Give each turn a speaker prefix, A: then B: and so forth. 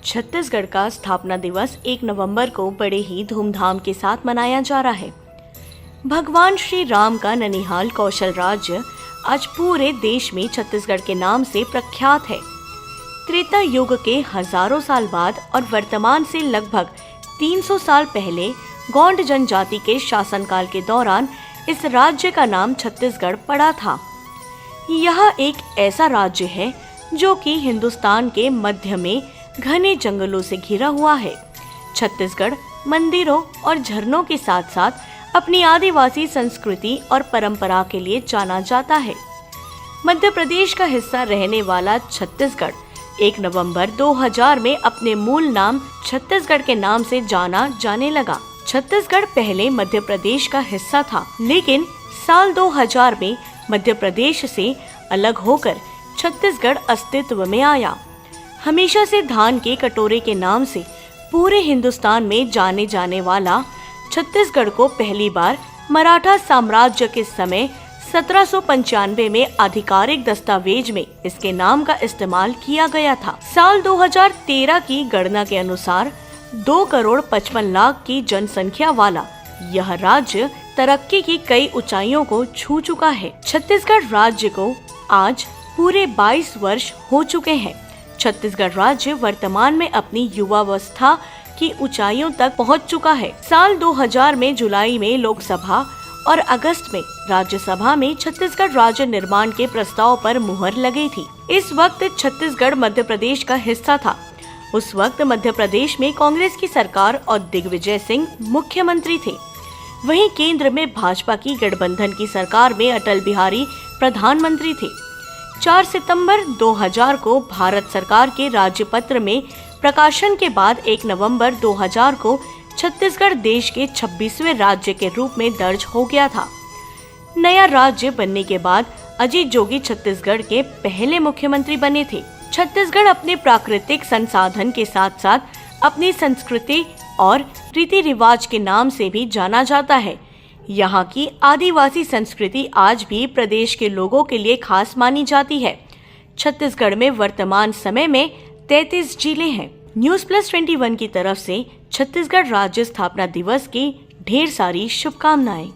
A: छत्तीसगढ़ का स्थापना दिवस 1 नवंबर को बड़े ही धूमधाम के साथ मनाया जा रहा है। भगवान श्री राम का ननिहाल कौशल राज्य आज पूरे देश में छत्तीसगढ़ के नाम से प्रख्यात है। त्रेता युग के हजारों साल बाद और वर्तमान से लगभग 300 साल पहले गोंड जनजाति के शासनकाल के दौरान इस राज्य का नाम छत्तीसगढ़ पड़ा था। यह एक ऐसा राज्य है जो कि हिंदुस्तान के मध्य में घने जंगलों से घिरा हुआ है। छत्तीसगढ़ मंदिरों और झरनों के साथ साथ अपनी आदिवासी संस्कृति और परंपरा के लिए जाना जाता है। मध्य प्रदेश का हिस्सा रहने वाला छत्तीसगढ़ 1 नवंबर 2000 में अपने मूल नाम छत्तीसगढ़ के नाम से जाना जाने लगा। छत्तीसगढ़ पहले मध्य प्रदेश का हिस्सा था, लेकिन साल 2000 में मध्य प्रदेश से अलग होकर छत्तीसगढ़ अस्तित्व में आया। हमेशा से धान के कटोरे के नाम से पूरे हिंदुस्तान में जाने जाने वाला छत्तीसगढ़ को पहली बार मराठा साम्राज्य के समय 1795 में आधिकारिक दस्तावेज में इसके नाम का इस्तेमाल किया गया था। साल 2013 की गणना के अनुसार 2,55,00,000 की जनसंख्या वाला यह राज्य तरक्की की कई ऊंचाइयों को छू चुका है। छत्तीसगढ़ राज्य को आज पूरे 22 वर्ष हो चुके हैं। छत्तीसगढ़ राज्य वर्तमान में अपनी युवावस्था की ऊंचाइयों तक पहुंच चुका है। साल 2000 में जुलाई में लोकसभा और अगस्त में राज्यसभा में छत्तीसगढ़ राज्य निर्माण के प्रस्ताव पर मुहर लगी थी। इस वक्त छत्तीसगढ़ मध्य प्रदेश का हिस्सा था। उस वक्त मध्य प्रदेश में कांग्रेस की सरकार और दिग्विजय सिंह मुख्यमंत्री थे। वहीं केंद्र में भाजपा की गठबंधन की सरकार में अटल बिहारी प्रधानमंत्री थे। 4 सितंबर 2000 को भारत सरकार के राज्यपत्र में प्रकाशन के बाद 1 नवंबर 2000 को छत्तीसगढ़ देश के 26वें राज्य के रूप में दर्ज हो गया था। नया राज्य बनने के बाद अजीत जोगी छत्तीसगढ़ के पहले मुख्यमंत्री बने थे। छत्तीसगढ़ अपने प्राकृतिक संसाधन के साथ साथ अपनी संस्कृति और रीति रिवाज के नाम से भी जाना जाता है। यहाँ की आदिवासी संस्कृति आज भी प्रदेश के लोगों के लिए खास मानी जाती है। छत्तीसगढ़ में वर्तमान समय में 33 जिले हैं। News+21 की तरफ से छत्तीसगढ़ राज्य स्थापना दिवस की ढेर सारी शुभकामनाएं।